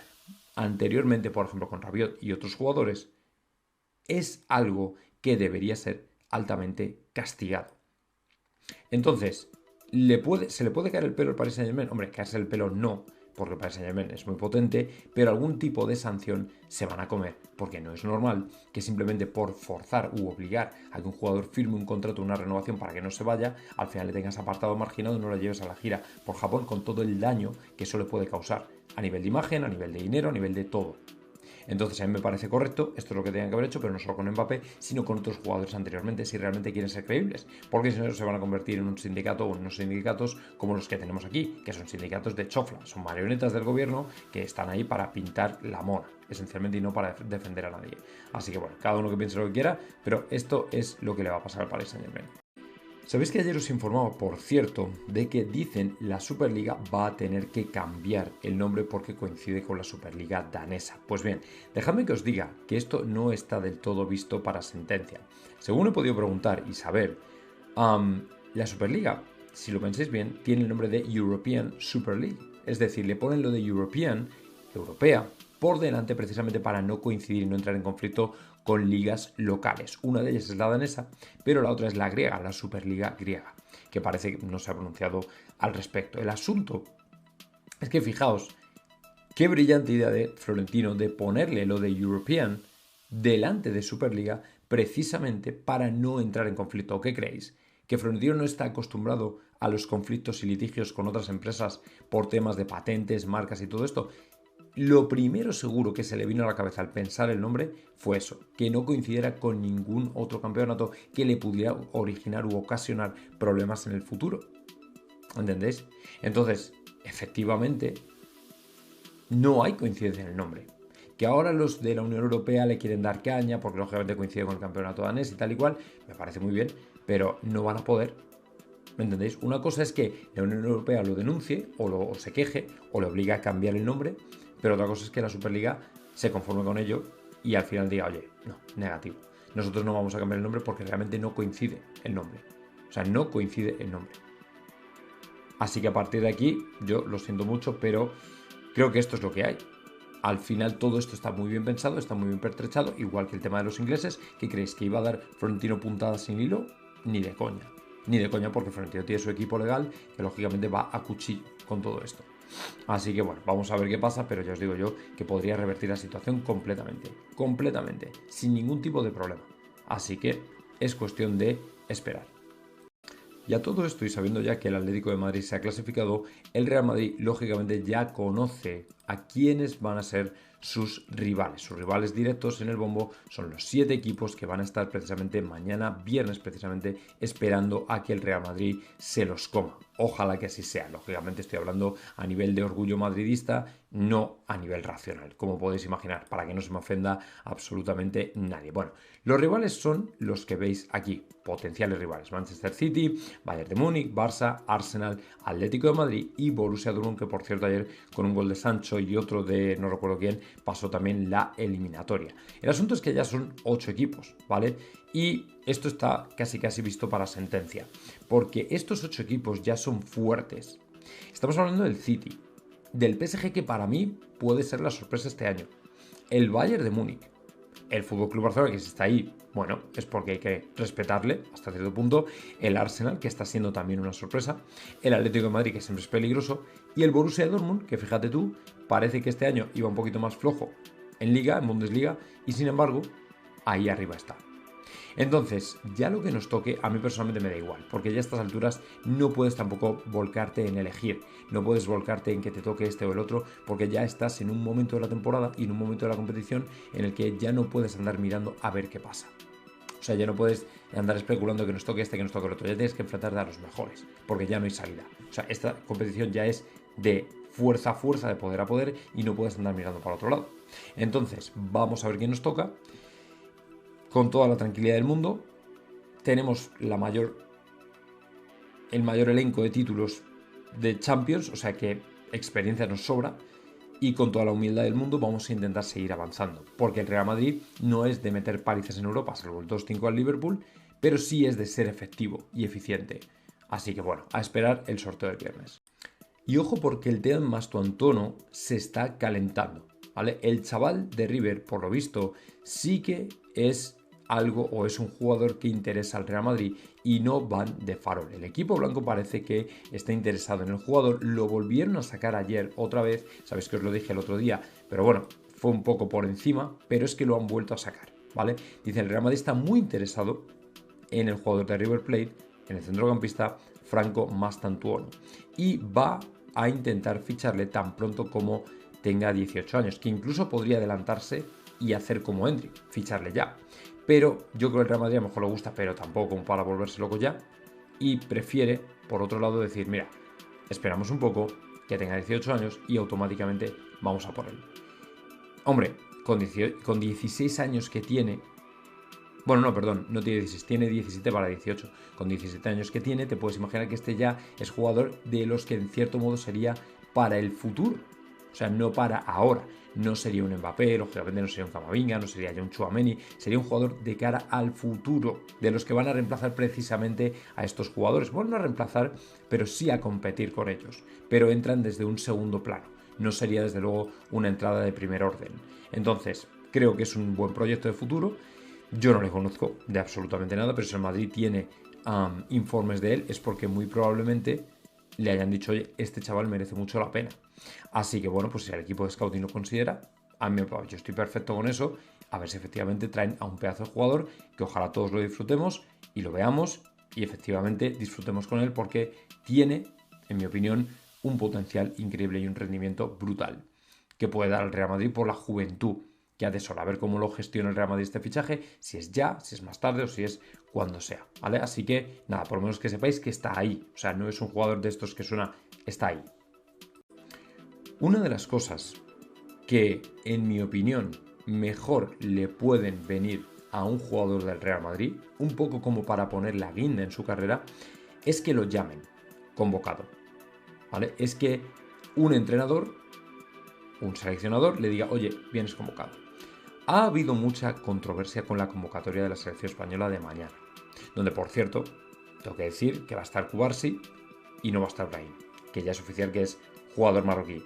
anteriormente, por ejemplo con Rabiot y otros jugadores, es algo que debería ser altamente castigado. Entonces, ¿se le puede caer el pelo al Paris Saint-Germain? Hombre, caerse el pelo no, porque el Paris Saint-Germain es muy potente, pero algún tipo de sanción se van a comer, porque no es normal que simplemente por forzar u obligar a que un jugador firme un contrato, una renovación para que no se vaya, al final le tengas apartado marginado y no lo lleves a la gira por Japón con todo el daño que eso le puede causar a nivel de imagen, a nivel de dinero, a nivel de todo. Entonces a mí me parece correcto, esto es lo que tenían que haber hecho, pero no solo con Mbappé, sino con otros jugadores anteriormente, si realmente quieren ser creíbles, porque si no se van a convertir en un sindicato o en unos sindicatos como los que tenemos aquí, que son sindicatos de chofla, son marionetas del gobierno que están ahí para pintar la mona, esencialmente, y no para defender a nadie. Así que bueno, cada uno que piense lo que quiera, pero esto es lo que le va a pasar al Paris Saint-Germain. Sabéis que ayer os informaba, por cierto, de que dicen la Superliga va a tener que cambiar el nombre porque coincide con la Superliga danesa. Pues bien, dejadme que os diga que esto no está del todo visto para sentencia. Según he podido preguntar y saber, la Superliga, si lo pensáis bien, tiene el nombre de European Super League. Es decir, le ponen lo de European, europea, por delante precisamente para no coincidir y no entrar en conflicto con ligas locales. Una de ellas es la danesa, pero la otra es la griega, la Superliga griega, que parece que no se ha pronunciado al respecto. El asunto es que fijaos, qué brillante idea de Florentino de ponerle lo de European delante de Superliga precisamente para no entrar en conflicto. ¿O qué creéis? ¿Que Florentino no está acostumbrado a los conflictos y litigios con otras empresas por temas de patentes, marcas y todo esto? Lo primero seguro que se le vino a la cabeza al pensar el nombre fue eso, que no coincidiera con ningún otro campeonato que le pudiera originar u ocasionar problemas en el futuro. ¿Entendéis? Entonces, efectivamente, no hay coincidencia en el nombre. Que ahora los de la Unión Europea le quieren dar caña porque lógicamente coincide con el campeonato danés y tal y cual, me parece muy bien, pero no van a poder. ¿Me entendéis? Una cosa es que la Unión Europea lo denuncie o se queje o le obligue a cambiar el nombre, pero otra cosa es que la Superliga se conforme con ello y al final diga, oye, no, negativo. Nosotros no vamos a cambiar el nombre porque realmente no coincide el nombre. O sea, no coincide el nombre. Así que a partir de aquí, yo lo siento mucho, pero creo que esto es lo que hay. Al final todo esto está muy bien pensado, está muy bien pertrechado, igual que el tema de los ingleses. ¿Qué creéis? ¿Que iba a dar Florentino puntadas sin hilo? Ni de coña. Ni de coña, porque Florentino tiene su equipo legal que lógicamente va a cuchillo con todo esto. Así que bueno, vamos a ver qué pasa, pero ya os digo yo que podría revertir la situación completamente, sin ningún tipo de problema. Así que es cuestión de esperar. Y a todo esto, y sabiendo ya que el Atlético de Madrid se ha clasificado, el Real Madrid lógicamente ya conoce a quiénes van a ser sus rivales. Sus rivales directos en el bombo son los 7 equipos que van a estar precisamente mañana, viernes precisamente, esperando a que el Real Madrid se los coma. Ojalá que así sea. Lógicamente estoy hablando a nivel de orgullo madridista, no a nivel racional, como podéis imaginar, para que no se me ofenda absolutamente nadie. Bueno, los rivales son los que veis aquí, potenciales rivales: Manchester City, Bayern de Múnich, Barça, Arsenal, Atlético de Madrid y Borussia Dortmund, que por cierto ayer con un gol de Sancho y otro de no recuerdo quién pasó también la eliminatoria. El asunto es que ya son 8 equipos, ¿vale? Y esto está casi visto para sentencia, porque estos 8 equipos ya son fuertes. Estamos hablando del City, del PSG, que para mí puede ser la sorpresa este año, el Bayern de Múnich, el FC Barcelona, que si está ahí, bueno, es porque hay que respetarle hasta cierto punto, el Arsenal, que está siendo también una sorpresa, el Atlético de Madrid, que siempre es peligroso, y el Borussia Dortmund, que fíjate tú, parece que este año iba un poquito más flojo en Liga, en Bundesliga, y sin embargo, ahí arriba está. Entonces, ya lo que nos toque, a mí personalmente me da igual, porque ya a estas alturas no puedes tampoco volcarte en elegir, no puedes volcarte en que te toque este o el otro, porque ya estás en un momento de la temporada y en un momento de la competición en el que ya no puedes andar mirando a ver qué pasa. O sea, ya no puedes andar especulando que nos toque este, que nos toque el otro, ya tienes que enfrentarte a los mejores, porque ya no hay salida. O sea, esta competición ya es de fuerza a fuerza, de poder a poder, y no puedes andar mirando para otro lado. Entonces, vamos a ver quién nos toca. Con toda la tranquilidad del mundo, tenemos el mayor elenco de títulos de Champions, o sea que experiencia nos sobra, y con toda la humildad del mundo vamos a intentar seguir avanzando, porque el Real Madrid no es de meter palizas en Europa, salvo el 2-5 al Liverpool, pero sí es de ser efectivo y eficiente. Así que bueno, a esperar el sorteo del viernes. Y ojo porque el Team Mastuantono se está calentando, ¿vale? El chaval de River, por lo visto, sí que es algo o es un jugador que interesa al Real Madrid y no Van de Farol. El equipo blanco parece que está interesado en el jugador. Lo volvieron a sacar ayer otra vez, sabéis que os lo dije el otro día, pero bueno, fue un poco por encima, pero es que lo han vuelto a sacar, ¿vale? Dice, el Real Madrid está muy interesado en el jugador de River Plate, en el centrocampista Franco Mastantuono, y va a intentar ficharle tan pronto como tenga 18 años, que incluso podría adelantarse y hacer como Endrick, ficharle ya. Pero yo creo que el Real Madrid a lo mejor le gusta, pero tampoco como para volverse loco ya, y prefiere, por otro lado, decir, mira, esperamos un poco, que tenga 18 años y automáticamente vamos a por él. Hombre, con 16 años que tiene, bueno, no, perdón, no tiene 16, tiene 17 para 18. Con 17 años que tiene, te puedes imaginar que este ya es jugador de los que en cierto modo sería para el futuro. O sea, no para ahora. No sería un Mbappé, lógicamente no sería un Camavinga, no sería ya un Tchouaméni. Sería un jugador de cara al futuro, de los que van a reemplazar precisamente a estos jugadores. Bueno, no a reemplazar, pero sí a competir con ellos. Pero entran desde un segundo plano. No sería desde luego una entrada de primer orden. Entonces, creo que es un buen proyecto de futuro. Yo no le conozco de absolutamente nada, pero si el Madrid tiene informes de él es porque muy probablemente le hayan dicho, oye, este chaval merece mucho la pena. Así que bueno, pues si el equipo de scouting lo considera, a mí yo estoy perfecto con eso, a ver si efectivamente traen a un pedazo de jugador, que ojalá todos lo disfrutemos y lo veamos y efectivamente disfrutemos con él porque tiene, en mi opinión, un potencial increíble y un rendimiento brutal que puede dar al Real Madrid por la juventud que ha de sol. A ver cómo lo gestiona el Real Madrid este fichaje, si es ya, si es más tarde o si es cuando sea, ¿vale? Así que, nada, por lo menos que sepáis que está ahí. O sea, no es un jugador de estos que suena, está ahí. Una de las cosas que, en mi opinión, mejor le pueden venir a un jugador del Real Madrid, un poco como para poner la guinda en su carrera, es que lo llamen convocado, ¿vale? Es que un entrenador, un seleccionador, le diga, oye, vienes convocado. Ha habido mucha controversia con la convocatoria de la selección española de mañana, donde, por cierto, tengo que decir que va a estar Cubarsí y no va a estar Brahim, que ya es oficial que es jugador marroquí,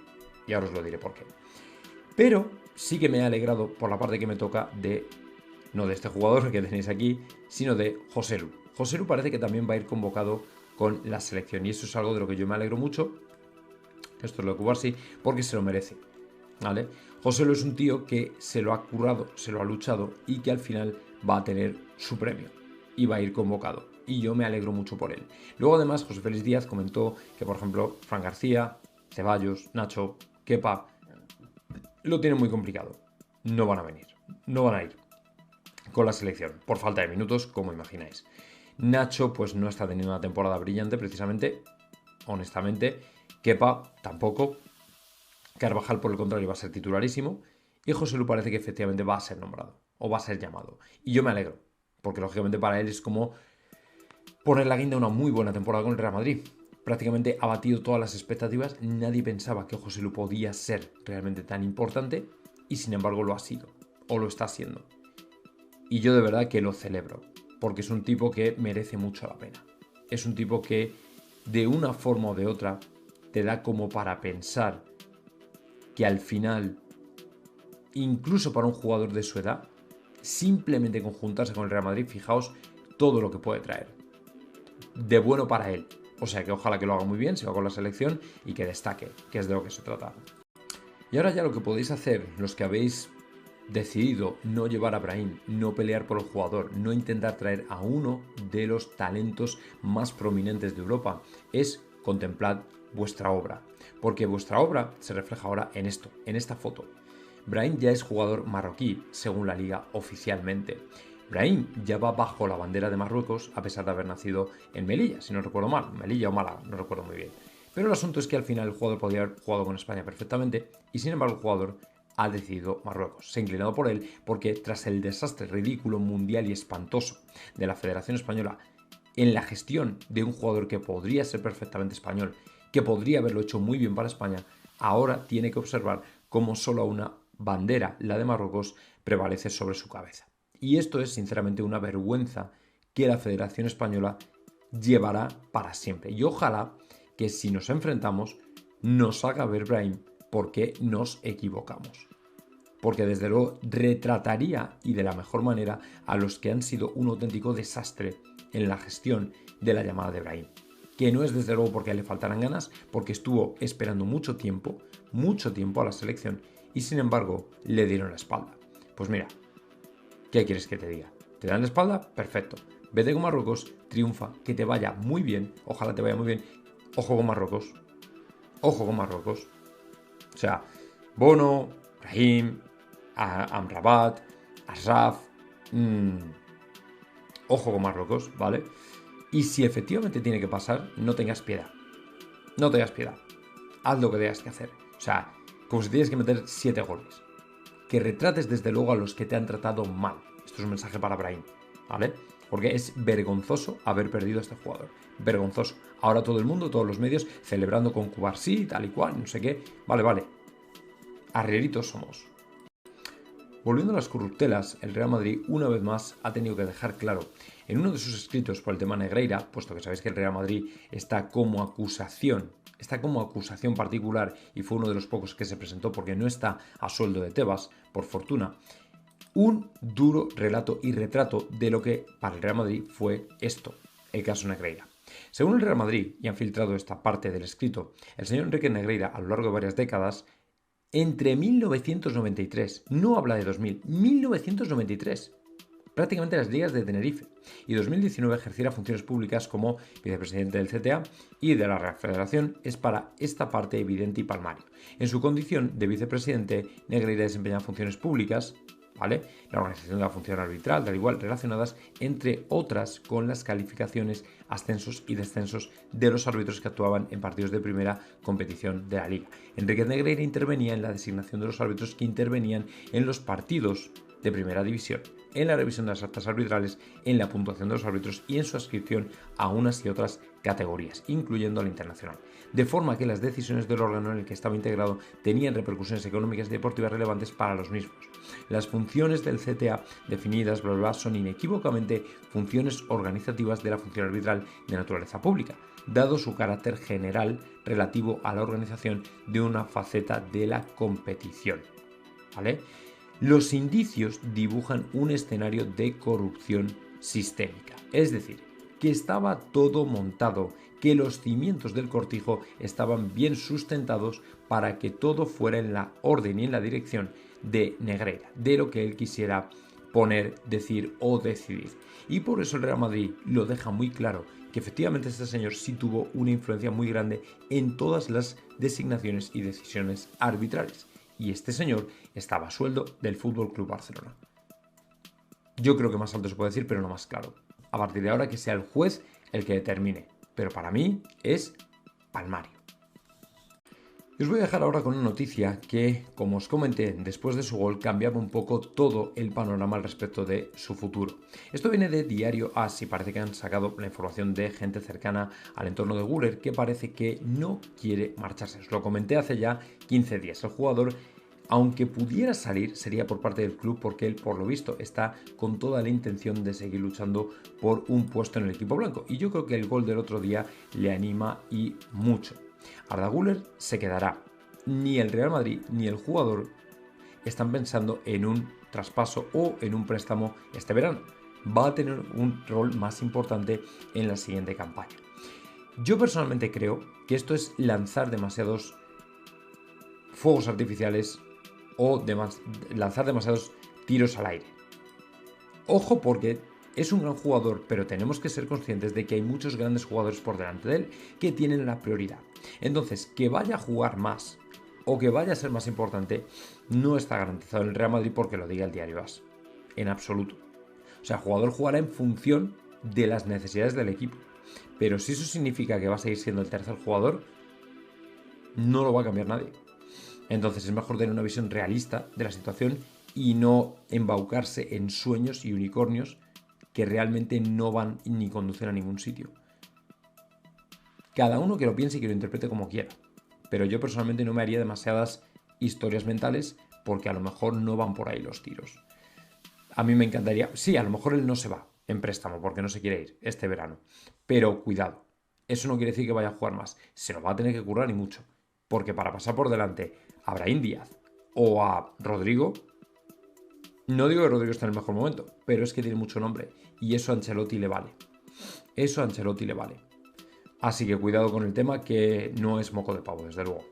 y ahora os lo diré por qué. Pero sí que me he alegrado por la parte que me toca de, no de este jugador que tenéis aquí, sino de Joselu. Joselu parece que también va a ir convocado con la selección, y eso es algo de lo que yo me alegro mucho, esto es lo de Cubarsí, porque se lo merece, ¿vale? Joselu es un tío que se lo ha currado, se lo ha luchado y que al final va a tener su premio y va a ir convocado. Y yo me alegro mucho por él. Luego además José Félix Díaz comentó que, por ejemplo, Fran García, Ceballos, Nacho, Kepa, lo tienen muy complicado. No van a venir, no van a ir con la selección, por falta de minutos, como imagináis. Nacho pues no está teniendo una temporada brillante precisamente, honestamente. Kepa tampoco. Carvajal, por el contrario, va a ser titularísimo. Y Joselu parece que efectivamente va a ser nombrado o va a ser llamado. Y yo me alegro, porque lógicamente para él es como poner la guinda a una muy buena temporada con el Real Madrid. Prácticamente ha batido todas las expectativas. Nadie pensaba que Joselu podía ser realmente tan importante y sin embargo lo ha sido o lo está siendo. Y yo de verdad que lo celebro, porque es un tipo que merece mucho la pena. Es un tipo que de una forma o de otra te da como para pensar que al final, incluso para un jugador de su edad, simplemente conjuntarse con el Real Madrid, fijaos todo lo que puede traer. De bueno para él. O sea que ojalá que lo haga muy bien, se va con la selección y que destaque, que es de lo que se trata. Y ahora ya lo que podéis hacer, los que habéis decidido no llevar a Brahim, no pelear por el jugador, no intentar traer a uno de los talentos más prominentes de Europa, es contemplar vuestra obra. Porque vuestra obra se refleja ahora en esto, en esta foto. Brahim ya es jugador marroquí, según la liga oficialmente. Brahim ya va bajo la bandera de Marruecos, a pesar de haber nacido en Melilla, si no recuerdo mal, Melilla o Málaga, no recuerdo muy bien. Pero el asunto es que al final el jugador podría haber jugado con España perfectamente, y sin embargo el jugador ha decidido Marruecos. Se ha inclinado por él porque tras el desastre ridículo, mundial y espantoso de la Federación Española en la gestión de un jugador que podría ser perfectamente español, que podría haberlo hecho muy bien para España, ahora tiene que observar como solo una bandera, la de Marruecos, prevalece sobre su cabeza. Y esto es sinceramente una vergüenza que la Federación Española llevará para siempre. Y ojalá que si nos enfrentamos nos haga ver Brahim por qué nos equivocamos. Porque desde luego retrataría y de la mejor manera a los que han sido un auténtico desastre en la gestión de la llamada de Brahim. Que no es desde luego porque le faltaran ganas, porque estuvo esperando mucho tiempo a la selección y sin embargo le dieron la espalda. Pues mira, ¿qué quieres que te diga? ¿Te dan la espalda? Perfecto. Vete con Marruecos, triunfa, que te vaya muy bien, ojalá te vaya muy bien. Ojo con Marruecos. Ojo con Marruecos. O sea, Bono, Brahim, Amrabat, Ashraf. Ojo con Marruecos, ¿vale? Y si efectivamente tiene que pasar, no tengas piedad. No tengas piedad. Haz lo que tengas que hacer. O sea, como si tienes que meter 7 goles. Que retrates desde luego a los que te han tratado mal. Esto es un mensaje para Brahim, ¿vale? Porque es vergonzoso haber perdido a este jugador. Vergonzoso. Ahora todo el mundo, todos los medios, celebrando con Cubarsí, tal y cual, no sé qué. Vale. Arrieritos somos. Volviendo a las corruptelas, el Real Madrid una vez más ha tenido que dejar claro en uno de sus escritos por el tema Negreira, puesto que sabéis que el Real Madrid está como acusación particular y fue uno de los pocos que se presentó porque no está a sueldo de Tebas, por fortuna, un duro relato y retrato de lo que para el Real Madrid fue esto, el caso Negreira. Según el Real Madrid, y han filtrado esta parte del escrito, el señor Enrique Negreira a lo largo de varias décadas, entre 1993, no habla de 2000, 1993, prácticamente las ligas de Tenerife, y 2019 ejerciera funciones públicas como vicepresidente del CTA y de la Real Federación, es para esta parte evidente y palmario. En su condición de vicepresidente, Negreira desempeña funciones públicas, ¿vale? La organización de la función arbitral, tal igual, relacionadas, entre otras, con las calificaciones, ascensos y descensos de los árbitros que actuaban en partidos de primera competición de la Liga. Enrique Negreira intervenía en la designación de los árbitros que intervenían en los partidos de primera división, en la revisión de las actas arbitrales, en la puntuación de los árbitros y en su adscripción a unas y otras categorías, incluyendo a la internacional, de forma que las decisiones del órgano en el que estaba integrado tenían repercusiones económicas y deportivas relevantes para los mismos. Las funciones del CTA definidas, son inequívocamente funciones organizativas de la función arbitral de naturaleza pública, dado su carácter general relativo a la organización de una faceta de la competición, ¿vale? Los indicios dibujan un escenario de corrupción sistémica, es decir, que estaba todo montado, que los cimientos del cortijo estaban bien sustentados para que todo fuera en la orden y en la dirección de Negreira, de lo que él quisiera poner, decir o decidir. Y por eso el Real Madrid lo deja muy claro, que efectivamente este señor sí tuvo una influencia muy grande en todas las designaciones y decisiones arbitrales. Y este señor estaba a sueldo del Fútbol Club Barcelona. Yo creo que más alto se puede decir, pero no más claro. A partir de ahora que sea el juez el que determine. Pero para mí es palmario. Y os voy a dejar ahora con una noticia que, como os comenté, después de su gol cambiaba un poco todo el panorama al respecto de su futuro. Esto viene de Diario AS y parece que han sacado la información de gente cercana al entorno de Güler que parece que no quiere marcharse. Os lo comenté hace ya 15 días. El jugador, aunque pudiera salir, sería por parte del club porque él, por lo visto, está con toda la intención de seguir luchando por un puesto en el equipo blanco. Y yo creo que el gol del otro día le anima y mucho. Arda Güler se quedará. Ni el Real Madrid ni el jugador están pensando en un traspaso o en un préstamo este verano. Va a tener un rol más importante en la siguiente campaña. Yo personalmente creo que esto es lanzar demasiados fuegos artificiales o lanzar demasiados tiros al aire. Ojo, porque es un gran jugador, pero tenemos que ser conscientes de que hay muchos grandes jugadores por delante de él que tienen la prioridad. Entonces, que vaya a jugar más o que vaya a ser más importante no está garantizado en el Real Madrid porque lo diga el Diario AS. En absoluto. O sea, el jugador jugará en función de las necesidades del equipo. Pero si eso significa que va a seguir siendo el tercer jugador, no lo va a cambiar nadie. Entonces es mejor tener una visión realista de la situación y no embaucarse en sueños y unicornios que realmente no van ni conducen a ningún sitio. Cada uno que lo piense y que lo interprete como quiera. Pero yo personalmente no me haría demasiadas historias mentales, porque a lo mejor no van por ahí los tiros. A mí me encantaría, sí, a lo mejor él no se va en préstamo porque no se quiere ir este verano, pero cuidado, eso no quiere decir que vaya a jugar más, se lo va a tener que currar y mucho, porque para pasar por delante a Brahim Díaz o a Rodrigo, no digo que Rodrigo esté en el mejor momento, pero es que tiene mucho nombre y eso a Ancelotti le vale. Eso a Ancelotti le vale. Así que cuidado con el tema, que no es moco de pavo, desde luego.